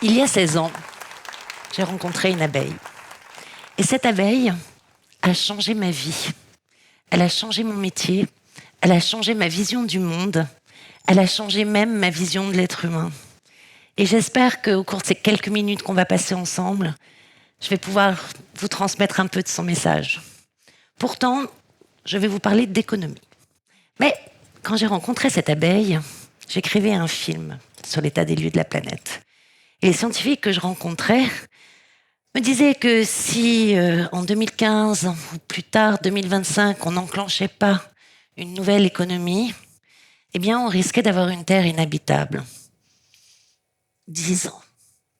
Il y a 16 ans, j'ai rencontré une abeille. Et cette abeille a changé ma vie. Elle a changé mon métier. Elle a changé ma vision du monde. Elle a changé même ma vision de l'être humain. Et j'espère qu'au cours de ces quelques minutes qu'on va passer ensemble, je vais pouvoir vous transmettre un peu de son message. Pourtant, je vais vous parler d'économie. Mais quand j'ai rencontré cette abeille, j'écrivais un film sur l'état des lieux de la planète. Et les scientifiques que je rencontrais me disaient que si en 2015 ou plus tard 2025, on n'enclenchait pas une nouvelle économie, eh bien on risquait d'avoir une Terre inhabitable. 10 ans.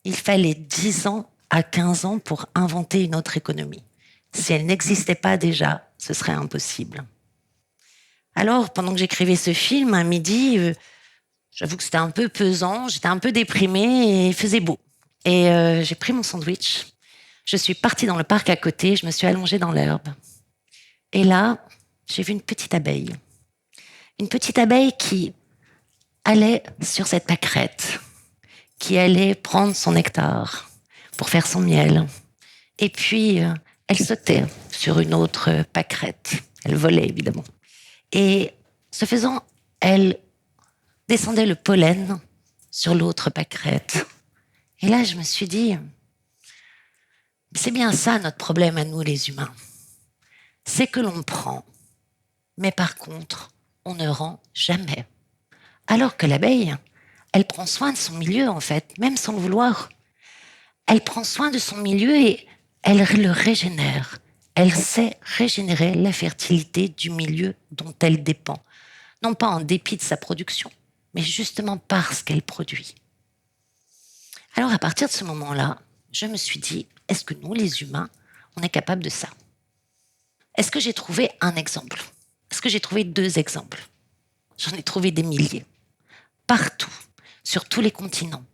Il fallait 10 ans à 15 ans pour inventer une autre économie. Si elle n'existait pas déjà, ce serait impossible. Alors, pendant que j'écrivais ce film, à midi, j'avoue que c'était un peu pesant, j'étais un peu déprimée et il faisait beau. Et j'ai pris mon sandwich, je suis partie dans le parc à côté, je me suis allongée dans l'herbe. Et là, j'ai vu une petite abeille. Une petite abeille qui allait sur cette pâquerette, qui allait prendre son nectar pour faire son miel. Et puis, elle sautait sur une autre pâquerette. Elle volait, évidemment. Et ce faisant, elle descendait le pollen sur l'autre pâquerette. Et là, je me suis dit, c'est bien ça notre problème à nous les humains. C'est que l'on prend, mais par contre, on ne rend jamais. Alors que l'abeille, elle prend soin de son milieu en fait, même sans le vouloir. Elle prend soin de son milieu et elle le régénère. Elle sait régénérer la fertilité du milieu dont elle dépend. Non pas en dépit de sa production, mais justement parce qu'elle produit. Alors à partir de ce moment-là, je me suis dit, est-ce que nous, les humains, on est capable de ça? Est-ce que j'ai trouvé un exemple? Est-ce que j'ai trouvé 2 exemples? J'en ai trouvé des milliers. Partout, sur tous les continents,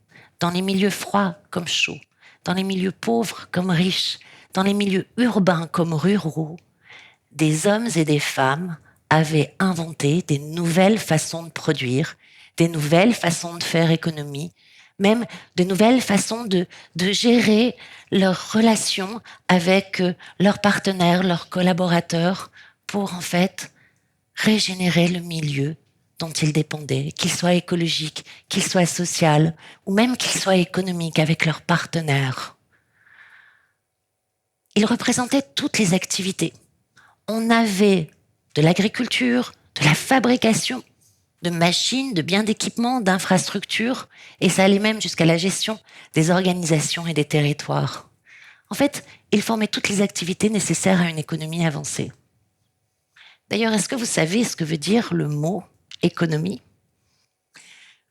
dans les milieux froids comme chauds, dans les milieux pauvres comme riches, dans les milieux urbains comme ruraux, des hommes et des femmes avaient inventé des nouvelles façons de produire, des nouvelles façons de faire économie, même de nouvelles façons de gérer leurs relations avec leurs partenaires, leurs collaborateurs, pour en fait régénérer le milieu dont ils dépendaient, qu'il soit écologique, qu'il soit social, ou même qu'il soit économique avec leurs partenaires. Ils représentaient toutes les activités. On avait de l'agriculture, de la fabrication, de machines, de biens d'équipement, d'infrastructures, et ça allait même jusqu'à la gestion des organisations et des territoires. En fait, ils formaient toutes les activités nécessaires à une économie avancée. D'ailleurs, est-ce que vous savez ce que veut dire le mot économie?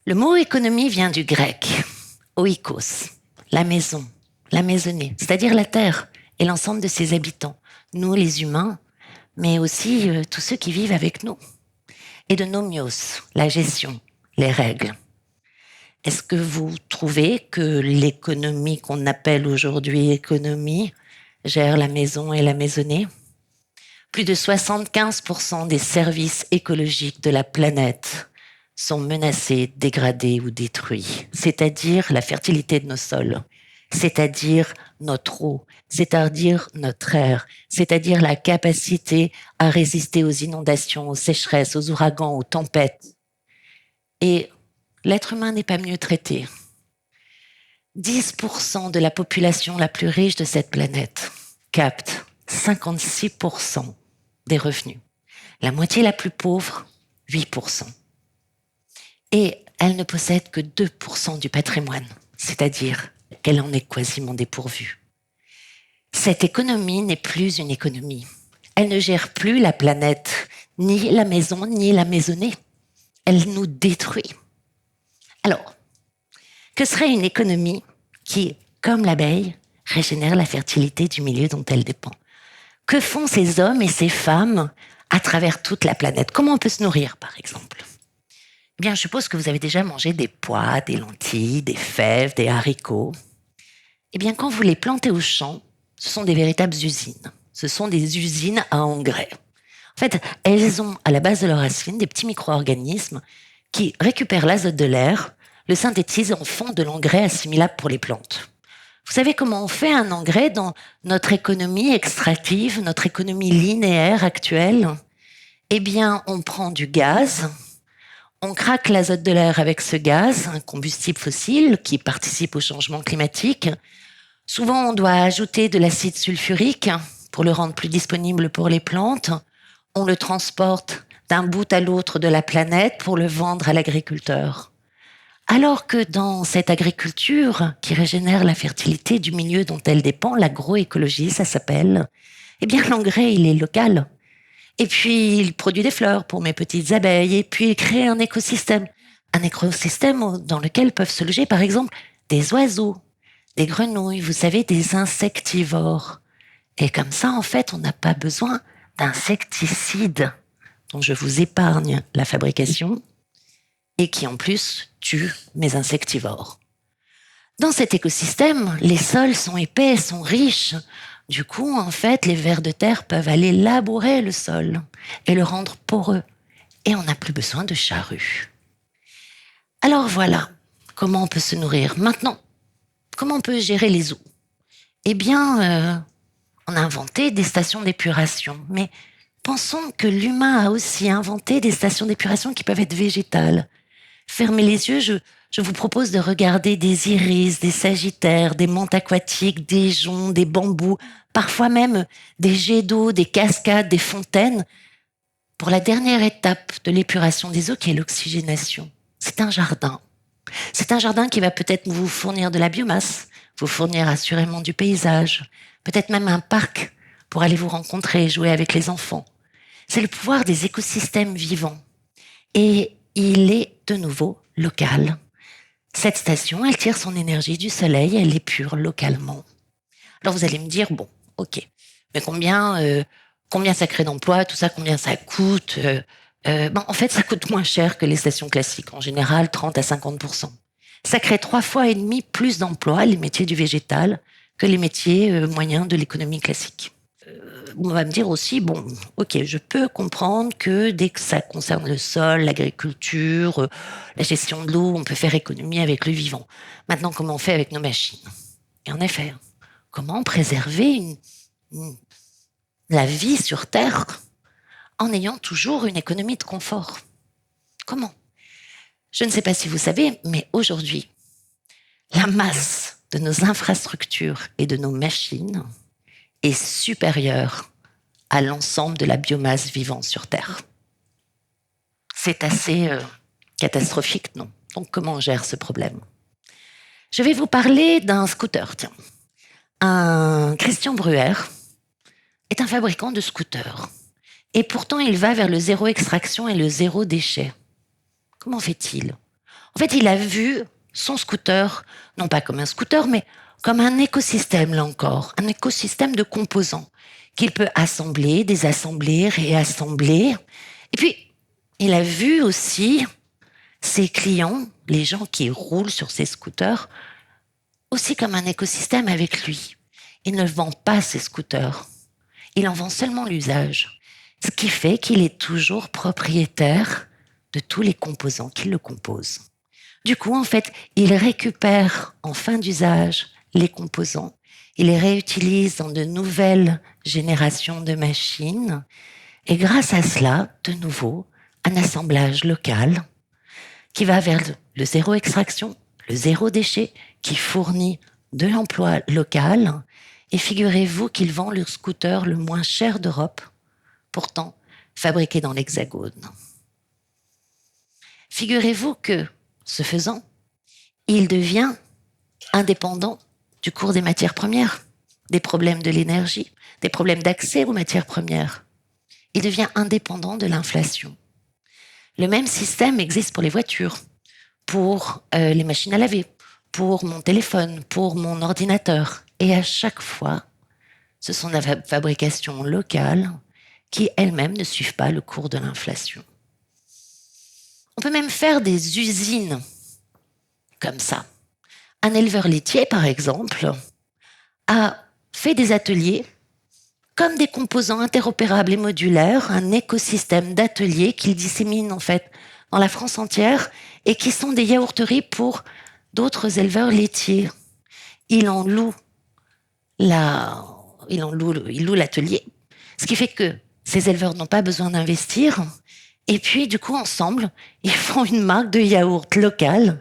Le mot économie vient du grec, oikos, la maison, la maisonnée, c'est-à-dire la terre et l'ensemble de ses habitants, nous les humains, mais aussi tous ceux qui vivent avec nous. Et de nomios, la gestion, les règles. Est-ce que vous trouvez que l'économie qu'on appelle aujourd'hui économie gère la maison et la maisonnée? Plus de 75% des services écologiques de la planète sont menacés, dégradés ou détruits, c'est-à-dire la fertilité de nos sols, c'est-à-dire notre eau, c'est-à-dire notre air, c'est-à-dire la capacité à résister aux inondations, aux sécheresses, aux ouragans, aux tempêtes. Et l'être humain n'est pas mieux traité. 10% de la population la plus riche de cette planète capte 56% des revenus. La moitié la plus pauvre, 8%. Et elle ne possède que 2% du patrimoine, c'est-à-dire qu'elle en est quasiment dépourvue. Cette économie n'est plus une économie. Elle ne gère plus la planète, ni la maison, ni la maisonnée. Elle nous détruit. Alors, que serait une économie qui, comme l'abeille, régénère la fertilité du milieu dont elle dépend? Que font ces hommes et ces femmes à travers toute la planète? Comment on peut se nourrir, par exemple? Eh bien, je suppose que vous avez déjà mangé des pois, des lentilles, des fèves, des haricots. Eh bien, quand vous les plantez au champ, ce sont des véritables usines. Ce sont des usines à engrais. En fait, elles ont à la base de leurs racines des petits micro-organismes qui récupèrent l'azote de l'air, le synthétise en font de l'engrais assimilable pour les plantes. Vous savez comment on fait un engrais dans notre économie extractive, notre économie linéaire actuelle? Eh bien, on prend du gaz, on craque l'azote de l'air avec ce gaz, un combustible fossile qui participe au changement climatique. Souvent, on doit ajouter de l'acide sulfurique pour le rendre plus disponible pour les plantes. On le transporte d'un bout à l'autre de la planète pour le vendre à l'agriculteur. Alors que dans cette agriculture qui régénère la fertilité du milieu dont elle dépend, l'agroécologie, ça s'appelle, eh bien l'engrais, il est local. Et puis, il produit des fleurs pour mes petites abeilles, et puis il crée un écosystème dans lequel peuvent se loger, par exemple, des oiseaux, des grenouilles, vous savez, des insectivores. Et comme ça, en fait, on n'a pas besoin d'insecticides dont je vous épargne la fabrication et qui, en plus, tuent mes insectivores. Dans cet écosystème, les sols sont épais, sont riches. Du coup, en fait, les vers de terre peuvent aller labourer le sol et le rendre poreux. Et on n'a plus besoin de charrues. Alors voilà comment on peut se nourrir. Maintenant, comment on peut gérer les eaux? Eh bien, on a inventé des stations d'épuration. Mais pensons que l'humain a aussi inventé des stations d'épuration qui peuvent être végétales. Fermez les yeux, je vous propose de regarder des iris, des sagittaires, des menthes aquatiques, des joncs, des bambous, parfois même des jets d'eau, des cascades, des fontaines, pour la dernière étape de l'épuration des eaux qui est l'oxygénation. C'est un jardin. C'est un jardin qui va peut-être vous fournir de la biomasse, vous fournir assurément du paysage, peut-être même un parc pour aller vous rencontrer et jouer avec les enfants. C'est le pouvoir des écosystèmes vivants. Et il est de nouveau local. Cette station, elle tire son énergie du soleil, elle épure localement. Alors vous allez me dire, bon, ok, mais combien ça crée d'emplois, tout ça, combien ça coûte? En fait, ça coûte moins cher que les stations classiques, en général 30 à 50%. Ça crée 3,5 fois plus d'emplois, les métiers du végétal, que les métiers moyens de l'économie classique. On va me dire aussi, bon, ok, je peux comprendre que dès que ça concerne le sol, l'agriculture, la gestion de l'eau, on peut faire économie avec le vivant. Maintenant, comment on fait avec nos machines? Et en effet, comment préserver la vie sur Terre en ayant toujours une économie de confort? Comment? Je ne sais pas si vous savez, mais aujourd'hui, la masse de nos infrastructures et de nos machines est supérieure à l'ensemble de la biomasse vivante sur Terre. C'est assez catastrophique, non? Donc, comment on gère ce problème? Je vais vous parler d'un scooter, tiens. Christian Bruer est un fabricant de scooters. Et pourtant, il va vers le zéro extraction et le zéro déchet. Comment fait-il? En fait, il a vu son scooter, non pas comme un scooter, mais comme un écosystème, là encore, un écosystème de composants qu'il peut assembler, désassembler, réassembler. Et puis, il a vu aussi ses clients, les gens qui roulent sur ses scooters, aussi comme un écosystème avec lui. Il ne vend pas ses scooters, il en vend seulement l'usage. Ce qui fait qu'il est toujours propriétaire de tous les composants qui le composent. Du coup, en fait, il récupère en fin d'usage les composants, il les réutilise dans de nouvelles générations de machines, et grâce à cela, de nouveau, un assemblage local qui va vers le zéro extraction, le zéro déchet, qui fournit de l'emploi local. Et figurez-vous qu'il vend le scooter le moins cher d'Europe, pourtant fabriqué dans l'Hexagone. Figurez-vous que, ce faisant, il devient indépendant du cours des matières premières, des problèmes de l'énergie, des problèmes d'accès aux matières premières. Il devient indépendant de l'inflation. Le même système existe pour les voitures, pour les machines à laver, pour mon téléphone, pour mon ordinateur. Et à chaque fois, ce sont des fabrications locales qui elles-mêmes ne suivent pas le cours de l'inflation. On peut même faire des usines comme ça. Un éleveur laitier, par exemple, a fait des ateliers comme des composants interopérables et modulaires, un écosystème d'ateliers qu'il dissémine en fait dans la France entière et qui sont des yaourteries pour d'autres éleveurs laitiers. Ils en louent ils louent l'atelier, ce qui fait que ces éleveurs n'ont pas besoin d'investir. Et puis, du coup, ensemble, ils font une marque de yaourt locale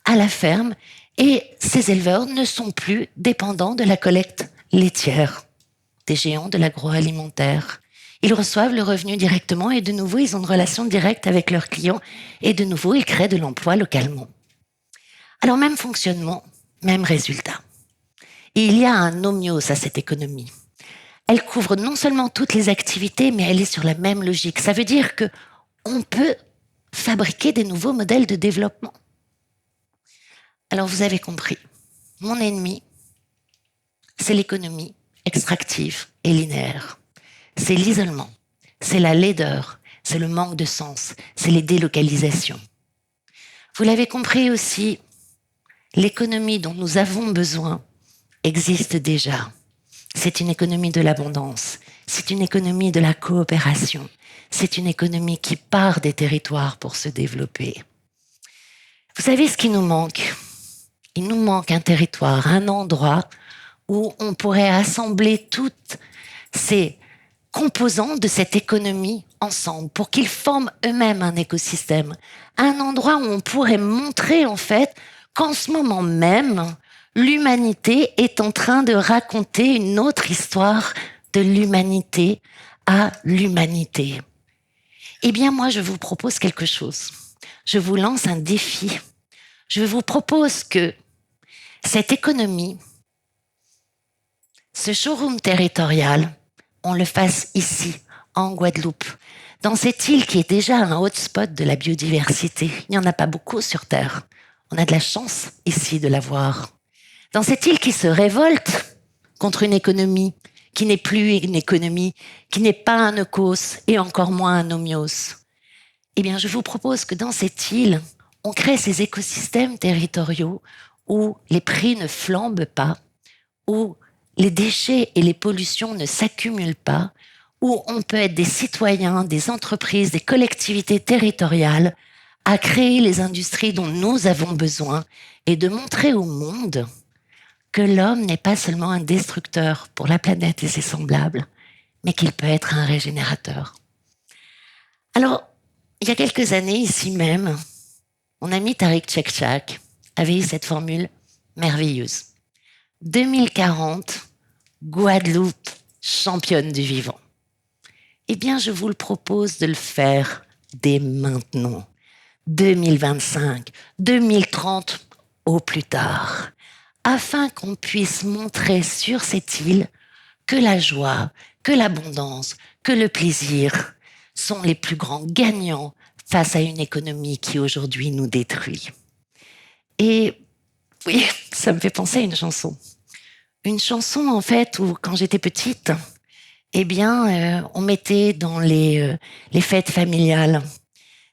à la ferme et ces éleveurs ne sont plus dépendants de la collecte laitière des géants de l'agroalimentaire. Ils reçoivent le revenu directement et de nouveau, ils ont une relation directe avec leurs clients et de nouveau, ils créent de l'emploi localement. Alors, même fonctionnement, même résultat. Et il y a un homéos à cette économie. Elle couvre non seulement toutes les activités, mais elle est sur la même logique. Ça veut dire que on peut fabriquer des nouveaux modèles de développement. Alors, vous avez compris. Mon ennemi, c'est l'économie extractive et linéaire. C'est l'isolement, c'est la laideur, c'est le manque de sens, c'est les délocalisations. Vous l'avez compris aussi, l'économie dont nous avons besoin existe déjà. C'est une économie de l'abondance, c'est une économie de la coopération, c'est une économie qui part des territoires pour se développer. Vous savez ce qui nous manque ? Il nous manque un territoire, un endroit où on pourrait assembler toutes ces composants de cette économie ensemble pour qu'ils forment eux-mêmes un écosystème. Un endroit où on pourrait montrer en fait qu'en ce moment même, l'humanité est en train de raconter une autre histoire de l'humanité à l'humanité. Eh bien, moi, je vous propose quelque chose. Je vous lance un défi. Je vous propose que cette économie, ce showroom territorial, on le fasse ici, en Guadeloupe, dans cette île qui est déjà un hotspot de la biodiversité. Il n'y en a pas beaucoup sur Terre. On a de la chance ici de l'avoir. Dans cette île qui se révolte contre une économie qui n'est plus une économie, qui n'est pas un ecos et encore moins un homéos. Eh bien, je vous propose que dans cette île, on crée ces écosystèmes territoriaux où les prix ne flambent pas, où les déchets et les pollutions ne s'accumulent pas, où on peut être des citoyens, des entreprises, des collectivités territoriales à créer les industries dont nous avons besoin et de montrer au monde que l'homme n'est pas seulement un destructeur pour la planète et ses semblables, mais qu'il peut être un régénérateur. Alors, il y a quelques années, ici même, mon ami Tariq Tchekchak avait eu cette formule merveilleuse. 2040, Guadeloupe, championne du vivant. Eh bien, je vous le propose de le faire dès maintenant. 2025, 2030 au plus tard, afin qu'on puisse montrer sur cette île que la joie, que l'abondance, que le plaisir sont les plus grands gagnants face à une économie qui aujourd'hui nous détruit. Et oui, ça me fait penser à une chanson. Une chanson, en fait, où quand j'étais petite, eh bien, on mettait dans les fêtes familiales.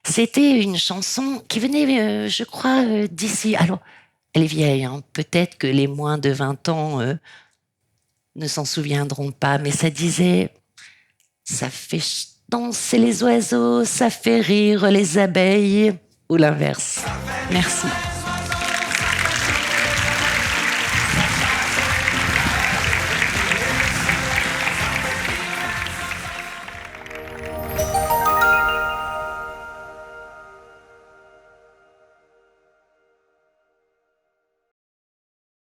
C'était une chanson qui venait, je crois, d'ici. Alors, elle est vieille, hein. Peut-être que les moins de 20 ans ne s'en souviendront pas, mais ça disait « Ça fait danser les oiseaux, ça fait rire les abeilles » ou l'inverse. Merci.